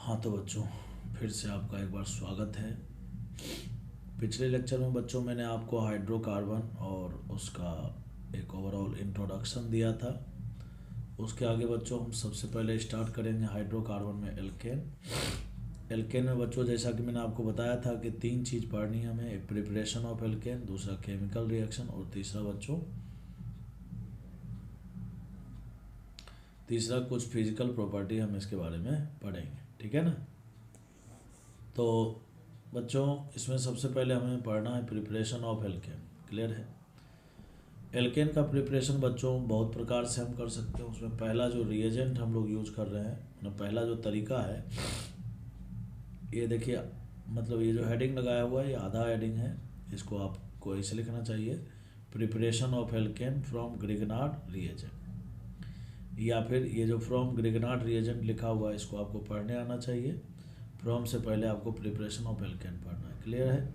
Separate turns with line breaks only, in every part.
हाँ तो बच्चों, फिर से आपका एक बार स्वागत है। पिछले लेक्चर में बच्चों मैंने आपको हाइड्रोकार्बन और उसका एक ओवरऑल इंट्रोडक्शन दिया था। उसके आगे बच्चों हम सबसे पहले स्टार्ट करेंगे हाइड्रोकार्बन में एल्केन। एल्केन में बच्चों जैसा कि मैंने आपको बताया था कि 3 चीज़ पढ़नी है हमें, एक प्रिपरेशन ऑफ एल्केन, दूसरा केमिकल रिएक्शन और तीसरा कुछ फिजिकल प्रॉपर्टी हम इसके बारे में पढ़ेंगे। ठीक है ना। तो बच्चों इसमें सबसे पहले हमें पढ़ना है प्रिपरेशन ऑफ एल्केन। क्लियर है। एल्केन का प्रिपरेशन बच्चों बहुत प्रकार से हम कर सकते हैं। उसमें पहला जो रिएजेंट हम लोग यूज कर रहे हैं, मतलब पहला जो तरीका है, ये देखिए, मतलब ये जो हेडिंग लगाया हुआ है ये आधा हेडिंग है, इसको आपको ऐसे लिखना चाहिए, preparation of alkene from Grignard reagent, या फिर ये जो फ्रॉम ग्रिग्नार्ड रिएजेंट लिखा हुआ है इसको आपको पढ़ने आना चाहिए। फ्रॉम से पहले आपको प्रिपरेशन ऑफ एल्केन पढ़ना है। क्लियर है।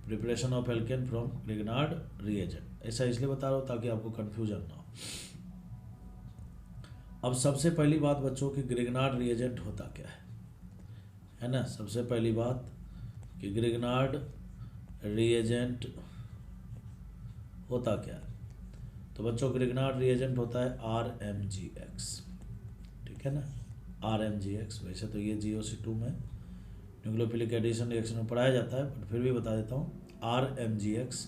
Preparation of alkene from Grignard reagent, ऐसा इसलिए बता रहा हूँ ताकि आपको कन्फ्यूजन ना हो। अब सबसे पहली बात बच्चों कि ग्रिग्नार्ड रिएजेंट होता क्या है ना। सबसे पहली बात कि ग्रिग्नार्ड रिएजेंट होता क्या है। तो बच्चों ग्रिग्नार्ड रिएजेंट होता है RMgX। ठीक है ना, RMgX। वैसे तो ये GOC2 में न्यूक्लियोफिलिक एडिशन रिएक्शन में पढ़ाया जाता है, बट फिर भी बता देता हूँ, RMgX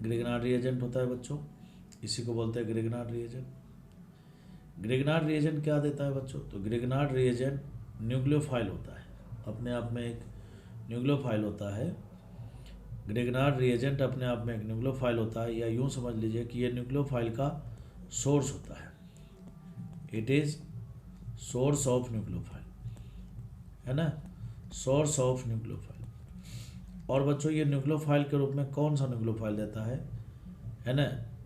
ग्रिग्नार्ड रिएजेंट होता है बच्चों। इसी को बोलते हैं ग्रिग्नार्ड रिएजेंट। ग्रिग्नार्ड रिएजेंट क्या देता है बच्चों, तो ग्रिग्नार्ड रिएजेंट न्यूक्लियोफाइल होता है, अपने आप में एक न्यूक्लियोफाइल होता है। ग्रिग्नार्ड रिएजेंट अपने आप में एक न्यूक्लियोफाइल होता है, या यूँ समझ लीजिए कि ये न्यूक्लियोफाइल का सोर्स होता है। It is source of nucleophile, है ना, सोर्स ऑफ न्यूक्लियोफाइल। और बच्चों ये न्यूक्लियोफाइल के रूप में कौन सा न्यूक्लियोफाइल देता है ना,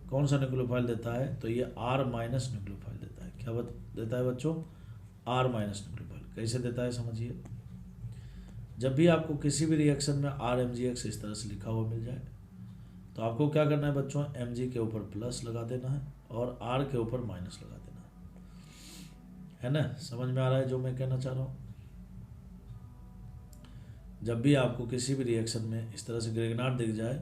कौन सा न्यूक्लियोफाइल देता है, तो ये R- न्यूक्लियोफाइल देता है। क्या देता है बच्चों, R- न्यूक्लियोफाइल। कैसे देता है समझिए। जब भी आपको किसी भी रिएक्शन में RMgX इस तरह से लिखा हुआ मिल जाए तो आपको क्या करना है बच्चों, Mg के ऊपर प्लस लगा देना है और R के ऊपर माइनस लगा देना है ना। समझ में आ रहा है जो मैं कहना चाह रहा हूँ। जब भी आपको किसी भी रिएक्शन में इस तरह से ग्रिग्नार्ड दिख जाए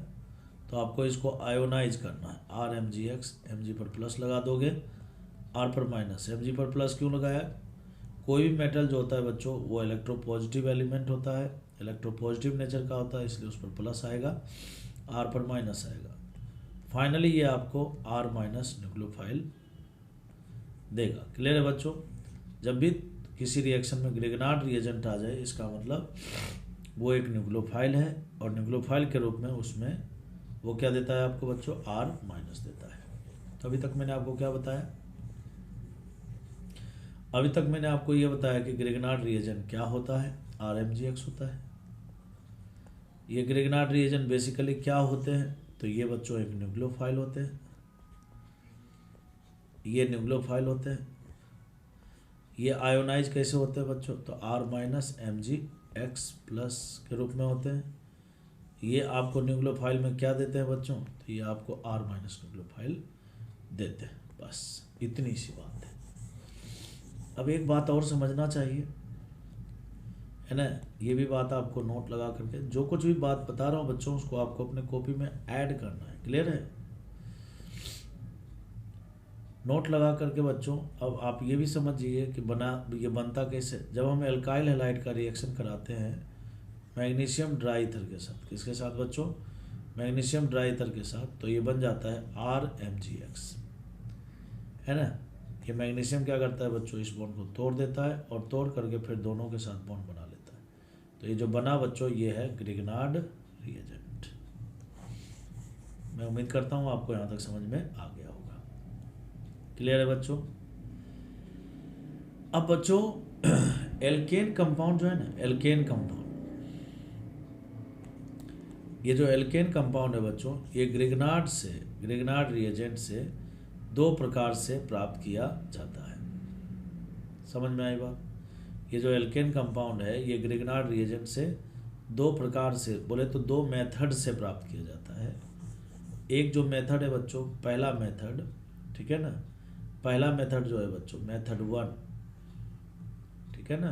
तो आपको इसको आयोनाइज करना है। RMgX, Mg पर प्लस लगा दोगे, R पर माइनस। Mg पर प्लस क्यों लगाया, कोई भी मेटल जो होता है बच्चों वो इलेक्ट्रोपॉजिटिव एलिमेंट होता है, इलेक्ट्रोपॉजिटिव नेचर का होता है, इसलिए उस पर प्लस आएगा, R पर माइनस आएगा। फाइनली ये आपको R- न्यूक्लियोफाइल देगा। क्लियर है बच्चों। जब भी किसी रिएक्शन में ग्रिग्नार्ड रिएजेंट आ जाए इसका मतलब वो एक न्यूक्लियोफाइल है, और न्यूक्लियोफाइल के रूप में उसमें वो क्या देता है आपको बच्चों, R- देता है। तो अभी तक मैंने आपको क्या बताया, अभी तक मैंने आपको ये बताया कि ग्रिग्नार्ड रिएजेंट क्या होता है, RMgX होता है। ये ग्रिग्नार्ड रिएजेंट बेसिकली क्या होते हैं, तो ये बच्चों एक न्यूक्लियोफाइल होते हैं, ये न्यूक्लियोफाइल होते हैं। ये आयोनाइज कैसे होते हैं बच्चों, तो R-MgX प्लस के रूप में होते हैं। ये आपको न्यूक्लियोफाइल में क्या देते हैं बच्चों, तो ये आपको R- न्यूक्लियोफाइल देते हैं। बस इतनी सी बात है। अब एक बात और समझना चाहिए, है ना, ये भी बात आपको नोट लगा करके, जो कुछ भी बात बता रहा हूँ बच्चों उसको आपको अपने कॉपी में ऐड करना है। क्लियर है, नोट लगा करके बच्चों। अब आप ये भी समझिए कि ये बनता कैसे। जब हम एल्काइल हैलाइड का रिएक्शन कराते हैं मैग्नीशियम ड्राई ईथर के साथ, किसके साथ बच्चों, मैग्नीशियम ड्राई ईथर के साथ, तो ये बन जाता है RMgX, है ना। ये मैग्नीशियम क्या करता है बच्चों, इस बॉन्ड को तोड़ देता है और तोड़ करके फिर दोनों के साथ बॉन्ड बना लेता है। तो ये जो बना बच्चों ये है ग्रिग्नार्ड रिएजेंट। मैं उम्मीद करता हूँ आपको यहाँ तक समझ में आ गया होगा। क्लियर है बच्चों। अब बच्चों एल्केन कंपाउंड जो है ना, एल्केन कंपाउंड, ये जो एल्केन कंपाउंड है बच्चों, ये ग्रिग्नार्ड रिएजेंट से 2 प्रकार से प्राप्त किया जाता है। समझ में आई बात। ये जो एल्केन कंपाउंड है ये ग्रिग्नार्ड रिएजेंट से 2 प्रकार से, बोले तो 2 मेथड से प्राप्त किया जाता है। एक जो मेथड है बच्चों, पहला मेथड, ठीक है ना, पहला मेथड जो है बच्चों मेथड 1, ठीक है ना।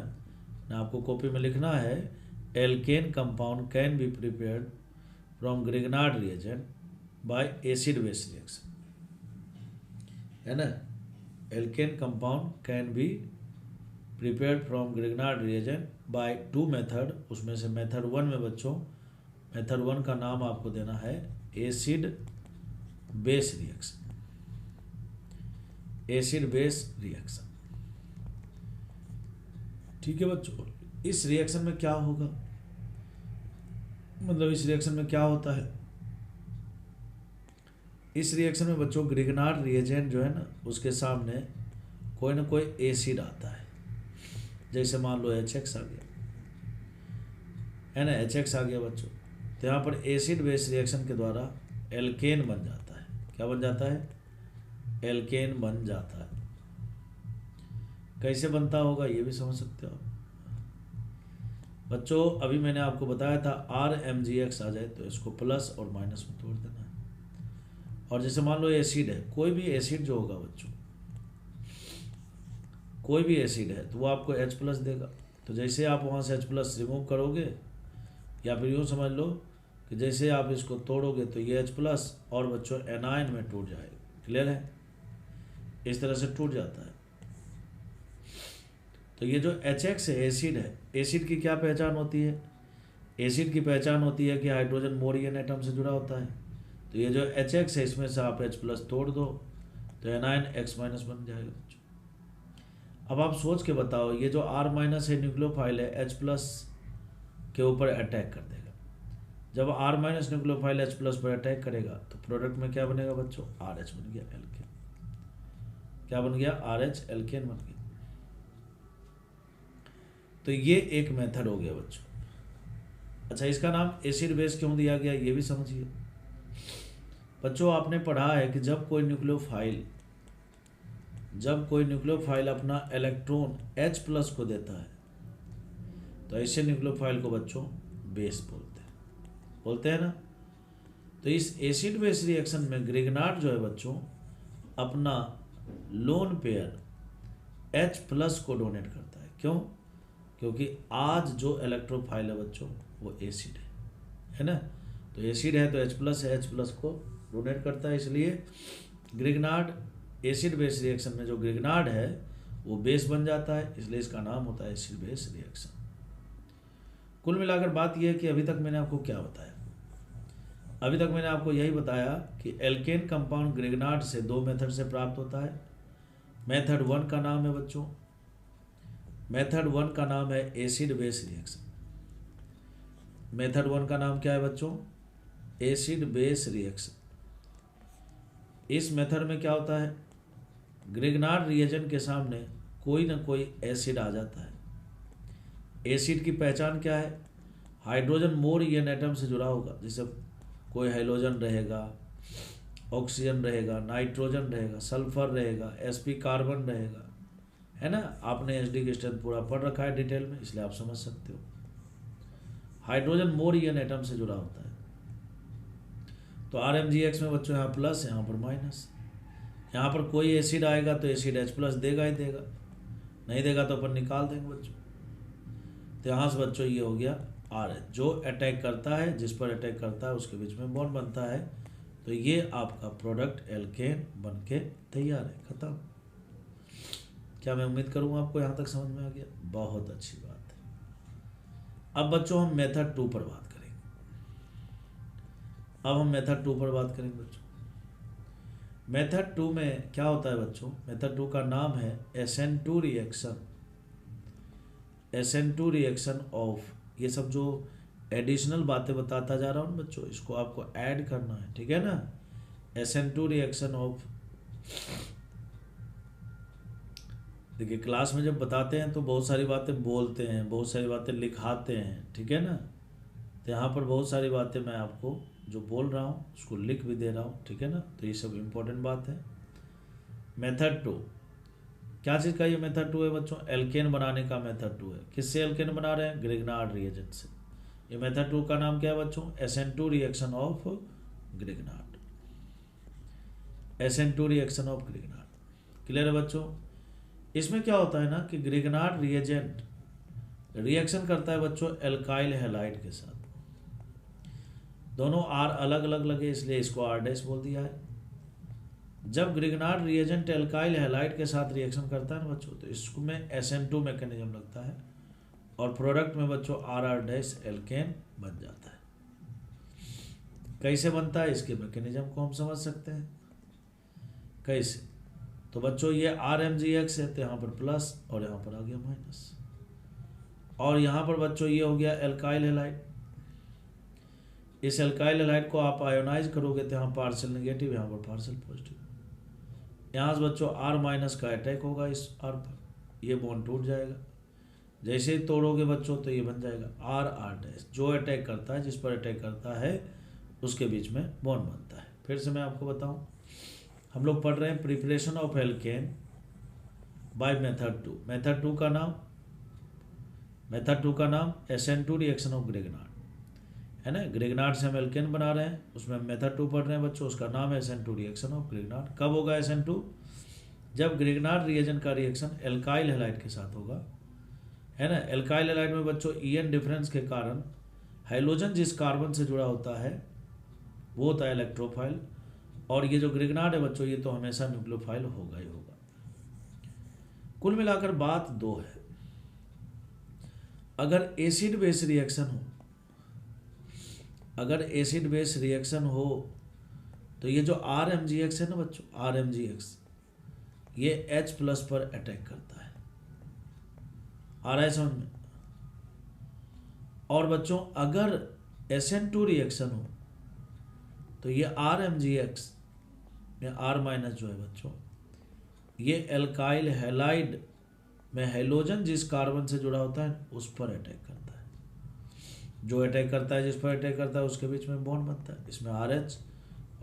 ना आपको कॉपी में लिखना है, alkane compound can be prepared from Grignard reagent by acid base reaction, है ना। Alkane compound can be prepared from Grignard reagent by 2 method, उसमें से मेथड 1 में बच्चों, मेथड 1 का नाम आपको देना है acid base reaction, acid base reaction. ठीक है बच्चों, इस रिएक्शन में क्या होगा, मतलब इस रिएक्शन में क्या होता है, इस रिएक्शन में बच्चों ग्रिग्नार्ड रिएजेंट जो है ना, उसके सामने कोई ना कोई एसिड आता है। जैसे मान लो HX आ गया, है ना, HX आ गया बच्चों, तो यहाँ पर एसिड बेस रिएक्शन के द्वारा एल्केन बन जाता है। क्या बन जाता है? एल्केन बन जाता है। कैसे बनता होगा ये भी समझ सकते हो बच्चों। अभी मैंने आपको बताया था RMgX आ जाए तो इसको प्लस और माइनस में तोड़ देना है। और जैसे मान लो एसिड है, कोई भी एसिड जो होगा बच्चों, कोई भी एसिड है तो वो आपको H+ देगा। तो जैसे आप वहाँ से H+ रिमूव करोगे, या फिर यूँ समझ लो कि जैसे आप इसको तोड़ोगे तो ये H+ और बच्चों एनायन में टूट जाएगा। क्लियर है? इस तरह से टूट जाता है। तो ये जो HX है, एसिड है, एसिड की क्या पहचान होती है? एसिड की पहचान होती है कि हाइड्रोजन मोर एटम से जुड़ा होता है। तो ये जो HX है, इसमें से आप H+ तोड़ दो तो एनायन X- बन जाएगा बच्चों। अब आप सोच के बताओ, ये जो R- है न्यूक्लियोफाइल है, H+ के ऊपर अटैक कर देगा। जब R- न्यूक्लियोफाइल H+ पर अटैक करेगा तो प्रोडक्ट में क्या बनेगा बच्चों? RH बन गया, एल्केन। क्या बन गया? RH, एल्केन बन गया। तो ये एक मेथड हो गया बच्चों। अच्छा, इसका नाम एसिड बेस क्यों दिया गया ये भी समझिए बच्चों। आपने पढ़ा है कि जब कोई न्यूक्लियोफाइल अपना इलेक्ट्रॉन H+ को देता है तो ऐसे न्यूक्लियोफाइल को बच्चों बेस बोलते हैं ना। तो इस एसिड बेस रिएक्शन में ग्रिग्नार्ड जो है बच्चों अपना लोन पेयर H+ को डोनेट करता है। क्यों? क्योंकि आज जो इलेक्ट्रोफाइल है बच्चों वो एसिड है ना। तो एसिड है तो H+ है, H+ को डोनेट करता है। इसलिए ग्रिग्नार्ड एसिड बेस रिएक्शन में जो ग्रिग्नार्ड है वो बेस बन जाता है, इसलिए इसका नाम होता है एसिड बेस रिएक्शन। कुल मिलाकर बात यह है कि अभी तक मैंने आपको क्या बताया? अभी तक मैंने आपको यही बताया कि एल्केन कंपाउंड ग्रिग्नार्ड से 2 मेथड से प्राप्त होता है। मेथड 1 का नाम है बच्चों, मेथड 1 का नाम है एसिड बेस रिएक्शन। मेथड 1 का नाम क्या है बच्चों? Acid base reaction. इस मेथड में क्या होता है? ग्रिग्नार्ड रिएजेंट के सामने कोई ना कोई एसिड आ जाता है। एसिड की पहचान क्या है? हाइड्रोजन मोर एटम से जुड़ा होगा। जैसे कोई हाइड्रोजन रहेगा, ऑक्सीजन रहेगा, नाइट्रोजन रहेगा, सल्फर रहेगा, sp कार्बन रहेगा, है ना। आपने HD की स्ट्रेंथ पूरा पढ़ रखा है डिटेल में, इसलिए आप समझ सकते हो। हाइड्रोजन मोर एटम से जुड़ा होता है। तो RMgX में बच्चों यहाँ प्लस, यहाँ पर माइनस। यहाँ पर कोई एसिड आएगा तो एसिड H+ देगा ही देगा, नहीं देगा तो अपन निकाल देंगे बच्चों। तो यहाँ से बच्चों ये हो गया RH, जो अटैक करता है, जिस पर अटैक करता है उसके बीच में बॉन्ड बनता है। तो ये आपका प्रोडक्ट एल्केन बन के तैयार है, खत्म। क्या मैं उम्मीद करूँगा आपको यहाँ तक समझ में आ गया? बहुत अच्छी बात है। अब बच्चों हम मेथड 2 पर बात करेंगे। बच्चों मेथड 2 में क्या होता है बच्चों? मेथड 2 का नाम है SN2 reaction. SN2 reaction of, ये सब जो एडिशनल बातें बताता जा रहा हूँ बच्चों, इसको आपको ऐड करना है, ठीक है ना। SN2 रिएक्शन ऑफ, देखिए क्लास में जब बताते हैं तो बहुत सारी बातें बोलते हैं, बहुत सारी बातें लिखाते हैं, ठीक है ना। तो यहाँ पर बहुत सारी बातें मैं आपको जो बोल रहा हूँ उसको लिख भी दे रहा हूँ, ठीक है ना। तो ये सब इम्पोर्टेंट बात है। मेथड 2 क्या चीज़ का ये मेथड 2 है बच्चों? एल्केन बनाने का मेथड 2 है। किससे एल्केन बना रहे हैं? ग्रिग्नार्ड रिएजेंट से। ये मेथड 2 का नाम क्या है बच्चों? SN2 reaction of Grignard. SN2 reaction of Grignard. Clear है बच्चों? इसमें क्या होता है ना कि ग्रिग्नार्ड रिएजेंट रिएक्शन करता है बच्चों एल्काइल हैलाइड के साथ। दोनों आर अलग अलग लगे इसलिए इसको आर डैश बोल दिया है। जब ग्रिग्नार्ड रिएजेंट एल्काइल हैलाइड के साथ रिएक्शन करता है ना बच्चों, तो इसमें SN2 मैकेनिज्म लगता है और प्रोडक्ट में बच्चों RR डैश एल्केन बन जाता है। कैसे बनता है इसके मैकेनिज्म को हम समझ सकते हैं कैसे। तो बच्चों ये RMGX है तो यहाँ पर प्लस और यहाँ पर आ गया माइनस, और यहाँ पर बच्चों ये हो गया एल्काइल हैलाइड। इस एल्काइल हैलाइड को आप आयोनाइज करोगे तो यहाँ पार्शियल नेगेटिव, यहाँ पर पार्शियल पॉजिटिव। यहाँ से बच्चों R- का अटैक होगा इस R पर, ये बॉन्ड टूट जाएगा। जैसे ही तोड़ोगे बच्चों तो ये बन जाएगा RR डैश। जो अटैक करता है, जिस पर अटैक करता है उसके बीच में बॉन्ड बनता है। फिर से मैं आपको बताऊं, हम लोग पढ़ रहे हैं preparation of alkane by method 2। Method two का नाम SN2 रिएक्शन ऑफ ग्रिग्नार्ड है ना। ग्रिग्नार्ड से हम एल्केन बना रहे हैं, उसमें मेथड 2 पढ़ रहे हैं बच्चों, उसका नाम है SN2 रिएक्शन ऑफ ग्रिग्नार्ड। कब होगा SN2? जब ग्रिग्नार्ड रिएजेंट का रिएक्शन एल्काइल हैलाइड के साथ होगा, है ना। एल्काइल हैलाइड में बच्चों EN डिफरेंस के कारण हाइड्रोजन जिस कार्बन से जुड़ा होता है वो होता है इलेक्ट्रोफाइल, और ये जो ग्रिग्नार्ड है बच्चों ये तो हमेशा न्यूक्लियोफाइल होगा ही होगा। कुल मिलाकर बात दो है। अगर एसिड बेस रिएक्शन हो तो ये जो RMGX है ना बच्चों, RMGX ये H+ पर अटैक करता है। आ रहा है समझ में? और बच्चों अगर SN2 रिएक्शन हो तो ये RMGX में R- जो है बच्चों, ये एल्काइल हैलाइड में हाइड्रोजन जिस कार्बन से जुड़ा होता है उस पर अटैक करता है। जो अटैक करता है, जिस पर अटैक करता है उसके बीच में बॉन्ड बनता है। इसमें RH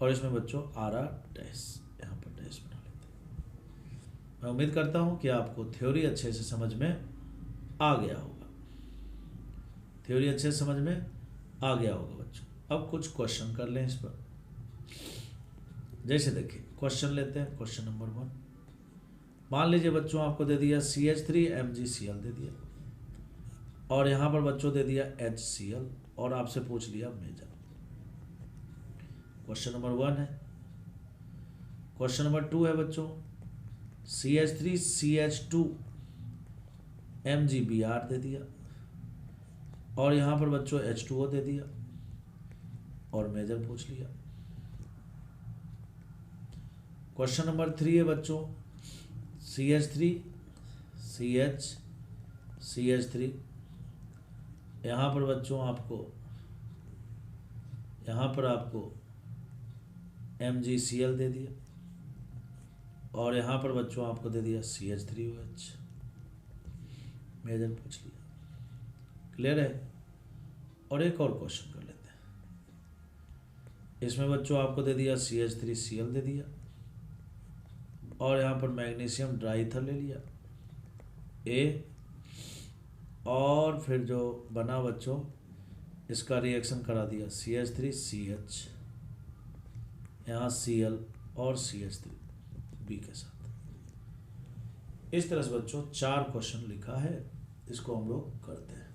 और इसमें बच्चों RR डैश, यहाँ पर डैश बना लेते हैं। मैं उम्मीद करता हूँ कि आपको थ्योरी अच्छे से समझ में आ गया होगा। बच्चों अब कुछ क्वेश्चन कर लें इस पर। जैसे देखिए क्वेश्चन लेते हैं। क्वेश्चन नंबर 1, मान लीजिए बच्चों आपको दे दिया CH3MgCl दे दिया, और यहाँ पर बच्चों दे दिया HCl, और आपसे पूछ लिया मेजर। क्वेश्चन नंबर 1 है। क्वेश्चन नंबर 2 है बच्चों CH3CH2MgBr दे दिया, और यहाँ पर बच्चों H2O दे दिया और मेजर पूछ लिया। क्वेश्चन नंबर 3 है बच्चों CH3 यहाँ पर बच्चों आपको MgCl दे दिया, और यहाँ पर बच्चों आपको दे दिया CH3OH, मेजर पूछ लिया। क्लियर है? और एक और क्वेश्चन कर लेते हैं। इसमें बच्चों आपको दे दिया CH3Cl दे दिया, और यहाँ पर मैग्नीशियम ड्राईथर ले लिया A, और फिर जो बना बच्चों इसका रिएक्शन करा दिया CH3CH, यहाँ Cl और CH3B के साथ। इस तरह से बच्चों 4 क्वेश्चन लिखा है, इसको हम लोग करते हैं।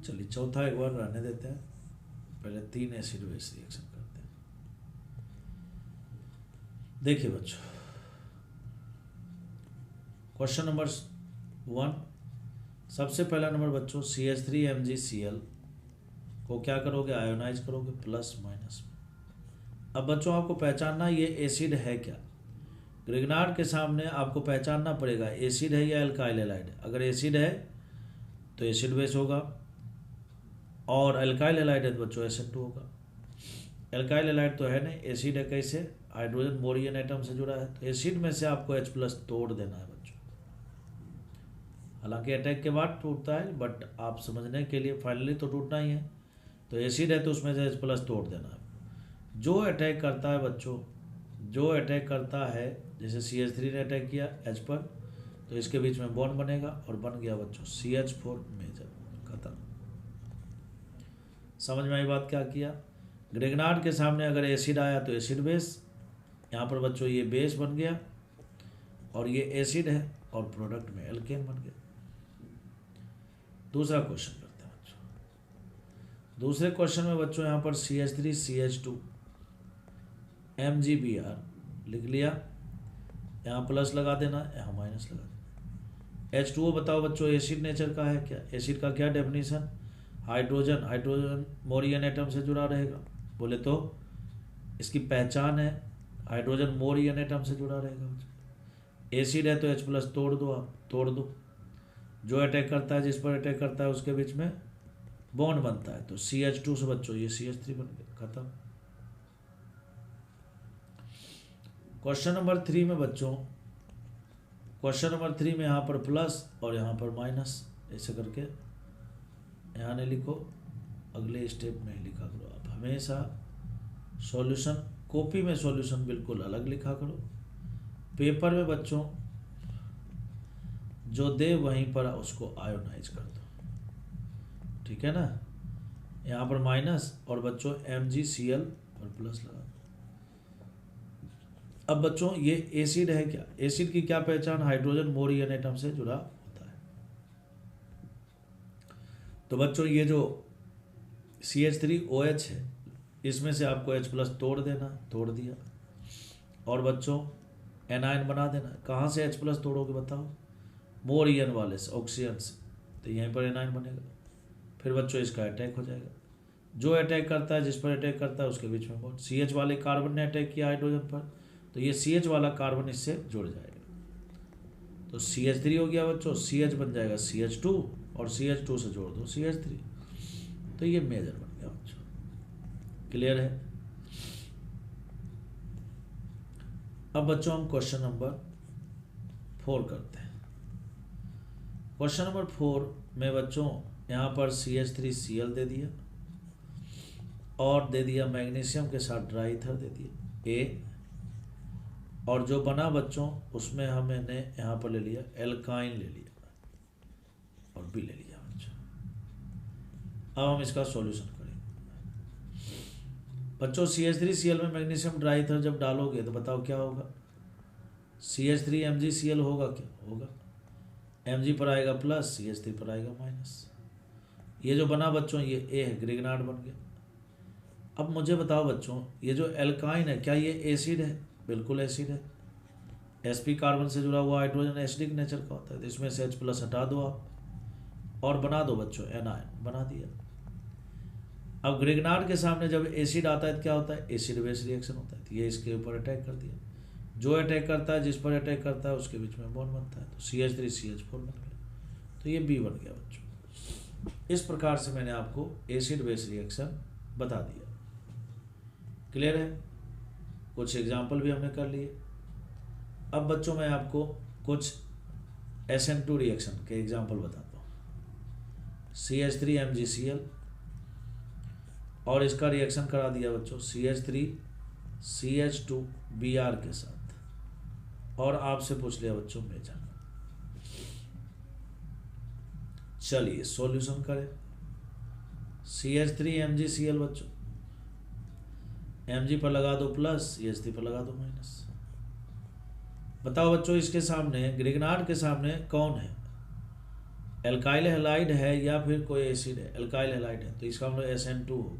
चलिए चौथा एक बार रहने देते हैं, पहले 3 एसिड बेस रिएक्शन करते हैं। देखिए बच्चों क्वेश्चन नंबर 1, सबसे पहला नंबर बच्चों CH3MgCl को क्या करोगे, आयोनाइज करोगे प्लस माइनस में। अब बच्चों आपको पहचानना ये एसिड है क्या। ग्रिग्नार्ड के सामने आपको पहचानना पड़ेगा एसिड है या एल्काइल हैलाइड। अगर एसिड है तो एसिड बेस होगा, और एल्काइल हैलाइड है तो बच्चों SN2 होगा। एल्काइल हैलाइड तो है नहीं, एसिड है। कैसे? हाइड्रोजन बोरियन एटम से जुड़ा है, तो एसिड में से आपको H+ तोड़ देना है बच्चों। हालांकि अटैक के बाद टूटता है, बट आप समझने के लिए फाइनली तो टूटना ही है। तो एसिड है तो उसमें से H+ तोड़ देना है। जो अटैक करता है बच्चों, जैसे CH3 ने अटैक किया H पर, तो इसके बीच में बॉन्ड बनेगा और बन गया बच्चों CH4 मेजर। खत्म। समझ में आई बात? क्या किया, ग्रिग्नार्ड के सामने अगर एसिड आया तो एसिड बेस, यहाँ पर बच्चों ये बेस बन गया और ये एसिड है और प्रोडक्ट में एल्केन बन गया। दूसरा क्वेश्चन करते हैं बच्चों। दूसरे क्वेश्चन में बच्चों यहाँ पर CH3 CH2 MgBr लिख लिया, यहाँ प्लस लगा देना, यहाँ माइनस लगा देना। H2O बताओ बच्चों एसिड नेचर का है क्या? एसिड का क्या डेफिनेशन? हाइड्रोजन मोर एटम से जुड़ा रहेगा। बोले तो इसकी पहचान है हाइड्रोजन मोर एटम से जुड़ा रहेगा। एसिड है तो H+ तोड़ दो, आप तोड़ दो। जो अटैक करता है, जिस पर अटैक करता है उसके बीच में बॉन्ड बनता है। तो CH2 से बच्चों ये CH3 बन गया, खत्म। क्वेश्चन नंबर 3 में बच्चों, क्वेश्चन नंबर 3 में यहाँ पर प्लस और यहाँ पर माइनस, ऐसे करके यहाँ नहीं लिखो, अगले स्टेप में ही लिखा करो। आप हमेशा सॉल्यूशन, कॉपी में सॉल्यूशन बिल्कुल अलग लिखा करो। पेपर में बच्चों जो दे वहीं पर उसको आयोनाइज कर दो, ठीक है ना। यहाँ पर माइनस और बच्चों MgCl और प्लस लगा दो। अब बच्चों ये एसिड है क्या? एसिड की क्या पहचान? हाइड्रोजन मोर एटम से जुड़ा होता है। तो बच्चों ये जो CH3OH है, इसमें से आपको H+ तोड़ देना, तोड़ दिया। और बच्चों एनायन बना देना। कहाँ से H+ तोड़ोगे बताओ? मोर ईयन वाले से, ऑक्सीजन से, तो यहीं पर एनायन बनेगा। फिर बच्चों इसका अटैक हो जाएगा। जो अटैक करता है, जिस पर अटैक करता है उसके बीच में बॉन्ड। CH वाले कार्बन ने अटैक किया हाइड्रोजन पर, तो ये CH वाला कार्बन इससे जुड़ जाएगा। तो CH3 हो गया बच्चों, CH बन जाएगा CH2 और CH2 से जोड़ दो CH3, तो ये मेजर बन गया बच्चों। क्लियर है? अब बच्चों हम क्वेश्चन नंबर 4 करते हैं। क्वेश्चन नंबर 4 में बच्चों यहाँ पर CH3Cl दे दिया और दे दिया मैग्नीशियम के साथ ड्राई ईथर दे दिया A, और जो बना बच्चों उसमें हमने यहाँ पर ले लिया एल्काइन ले लिया और B ले लिया बच्चों। अब हम इसका सॉल्यूशन करेंगे बच्चों। CH3Cl में मैग्नीशियम ड्राई ईथर जब डालोगे तो बताओ क्या होगा? CH3MgCl होगा क्या? होगा। Mg पर आएगा प्लस, CH3 पर आएगा माइनस। ये जो बना बच्चों ये A है, ग्रिग्नार्ड बन गया। अब मुझे बताओ बच्चों, ये जो एल्काइन है क्या ये एसिड है? बिल्कुल एसिड है। sp कार्बन से जुड़ा हुआ हाइड्रोजन एसिडिक नेचर का होता है, तो इसमें से H+ हटा दो आप और बना दो बच्चों एनायन, बना दिया। अब ग्रिग्नार्ड के सामने जब एसिड आता है तो क्या होता है? एसिड बेस रिएक्शन होता है। तो ये इसके ऊपर अटैक कर दिया। जो अटैक करता है, जिस पर अटैक करता है उसके बीच में बॉन्ड बनता है। तो CH3CH4 बन गया, तो ये B बन गया बच्चों। इस प्रकार से मैंने आपको एसिड बेस रिएक्शन बता दिया। क्लियर है? कुछ एग्जाम्पल भी हमने कर लिए। अब बच्चों मैं आपको कुछ SN2 रिएक्शन के एग्जाम्पल बताता हूँ। CH3MgCl और इसका रिएक्शन करा दिया बच्चों CH3CH2Br के साथ, और आपसे पूछ लिया बच्चों मेजर। चलिए सॉल्यूशन करें। CH3MgCl बच्चों, Mg पर लगा दो प्लस, CH3 पर लगा दो माइनस। बताओ बच्चों इसके सामने, ग्रिग्नार्ड के सामने कौन है? एल्काइल हैलाइड है या फिर कोई एसिड है? एल्काइल हैलाइड है, तो इसका मतलब SN2 हो,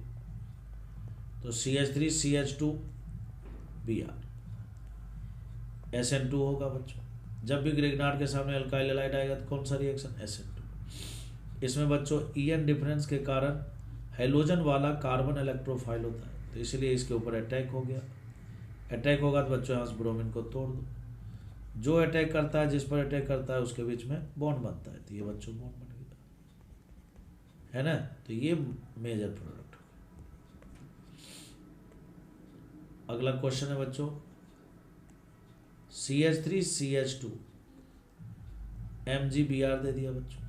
तो CH3CH2Br SN2 होगा बच्चों। जब भी ग्रिग्नार्ड के सामने एल्काइल हैलाइड आएगा तो कौन सा रिएक्शन? SN2। इसमें बच्चों EN डिफरेंस के कारण हैलोजन वाला कार्बन इलेक्ट्रोफाइल होता है, तो इसलिए इसके ऊपर अटैक हो गया। अटैक होगा तो बच्चों यहाँ से ब्रोमीन को तोड़ दो। जो अटैक करता है, जिस पर अटैक करता है उसके बीच में बॉन्ड बनता है, तो ये बच्चों बॉन्ड बन गया, है ना। तो ये मेजर प्रोडक्ट हो गया। अगला क्वेश्चन है बच्चों CH3CH2 MgBr दे दिया बच्चों,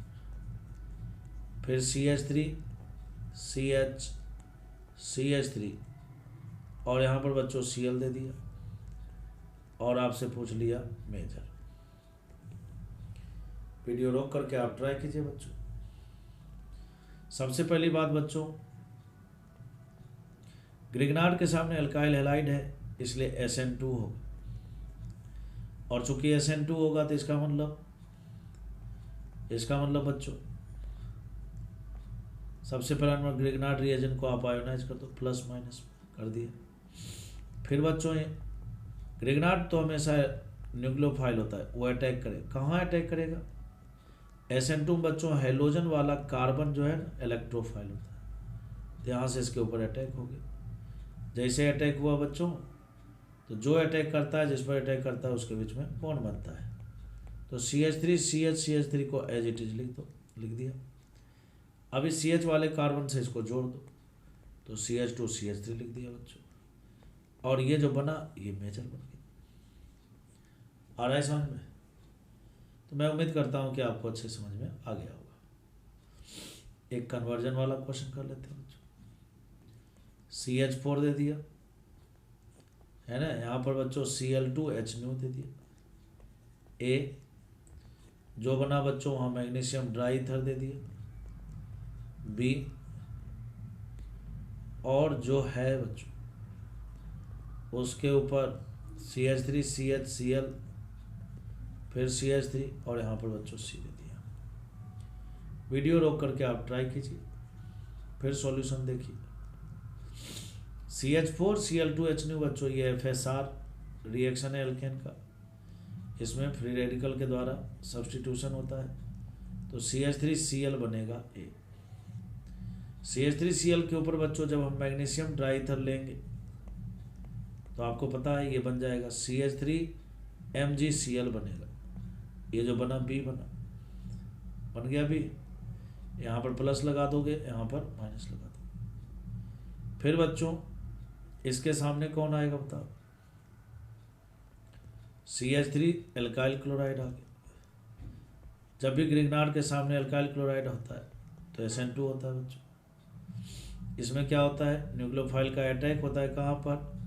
फिर CH3CH3 और यहाँ पर बच्चों Cl दे दिया और आपसे पूछ लिया मेजर। वीडियो रोक करके आप ट्राई कीजिए बच्चों। सबसे पहली बात बच्चों, ग्रिग्नार्ड के सामने एल्काइल हैलाइड है, इसलिए SN2 होगा, और चूंकि SN2 होगा तो इसका मतलब इसका मतलब बच्चों सबसे पहला नंबर ग्रिग्नार्ड रिएजेंट को आप आयोनाइज कर दो, प्लस माइनस कर दिए। फिर बच्चों ये ग्रिग्नार्ड तो हमेशा न्यूक्लियोफाइल होता है, वो अटैक करे, कहाँ अटैक करेगा? SN2 बच्चों हेलोजन वाला कार्बन जो है ना इलेक्ट्रोफाइल होता है, तो यहाँ से इसके ऊपर अटैक हो गया। जैसे अटैक हुआ बच्चों, तो जो अटैक करता है, जिस पर अटैक करता है उसके बीच में बॉन्ड बनता है। तो CH3 CH को एज इट इज लिख दो, लिख दिया। अब इस CH वाले कार्बन से इसको जोड़ दो, तो CH2 CH3 लिख दिया बच्चों, और ये जो बना ये मेजर बन गया। आ रहा है समझ में? तो मैं उम्मीद करता हूँ कि आपको अच्छे समझ में आ गया होगा। एक कन्वर्जन वाला क्वेश्चन कर लेते हैं बच्चों। CH4 दे दिया है ना, यहाँ पर बच्चों Cl2H दे दिया, A जो बना बच्चों वहाँ मैग्नीशियम डाइईथर दे दिया, B और जो है बच्चों उसके ऊपर CH3 CHCl, फिर CH3 और यहाँ पर बच्चों C दे दिया। वीडियो रोक करके आप ट्राई कीजिए, फिर सॉल्यूशन देखिए। CH4 Cl2H बच्चों ये FSR रिएक्शन है एल्केन का, इसमें फ्री रेडिकल के द्वारा सब्स्टिट्यूशन होता है, तो CH3Cl बनेगा A। CH3Cl के ऊपर बच्चों जब हम मैग्नीशियम डाइईथर लेंगे तो आपको पता है ये बन जाएगा CH3MgCl बनेगा। ये जो बना B बन गया B, यहाँ पर प्लस लगा दोगे, यहाँ पर माइनस लगा दोगे। फिर बच्चों इसके सामने कौन आएगा बताओ? CH3 एल्काइल क्लोराइड आ गया। जब भी ग्रिग्नार्ड के सामने एल्काइल क्लोराइड होता है तो SN2 होता है बच्चों। इसमें क्या होता है? न्यूक्लियोफाइल का अटैक होता है, कहाँ पर?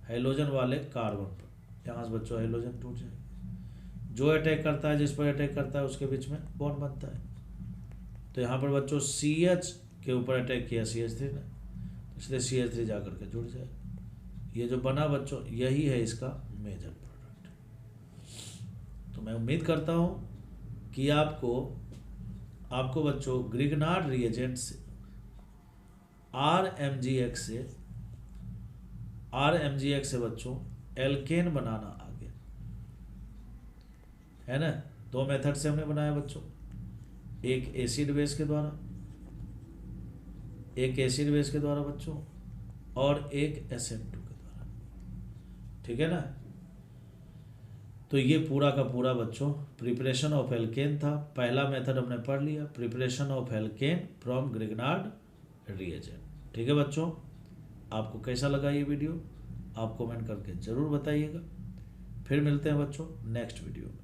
हाइड्रोजन वाले कार्बन पर। यहाँ से बच्चों हाइड्रोजन टूट जाएगा। जो अटैक करता है, जिस पर अटैक करता है उसके बीच में बॉन्ड बनता है। तो यहाँ पर बच्चों CH के ऊपर अटैक किया CH3 ने, इसलिए CH3 जाकर के जुड़ जाए। ये जो बना बच्चों यही है इसका मेजर प्रोडक्ट। तो मैं उम्मीद करता हूँ कि आपको बच्चों ग्रिग्नार्ड रिएजेंट से RMGX से बच्चों एल्केन बनाना आ गया है ना। दो मेथड से हमने बनाया बच्चों, एक एसिड बेस के द्वारा, बच्चों, और एक SN2 के द्वारा, ठीक है ना। तो ये पूरा का पूरा बच्चों प्रिपरेशन ऑफ एल्केन था। पहला मेथड हमने पढ़ लिया, preparation of alkene from Grignard reagent. ठीक है बच्चों, आपको कैसा लगा ये वीडियो आप कमेंट करके ज़रूर बताइएगा। फिर मिलते हैं बच्चों नेक्स्ट वीडियो में।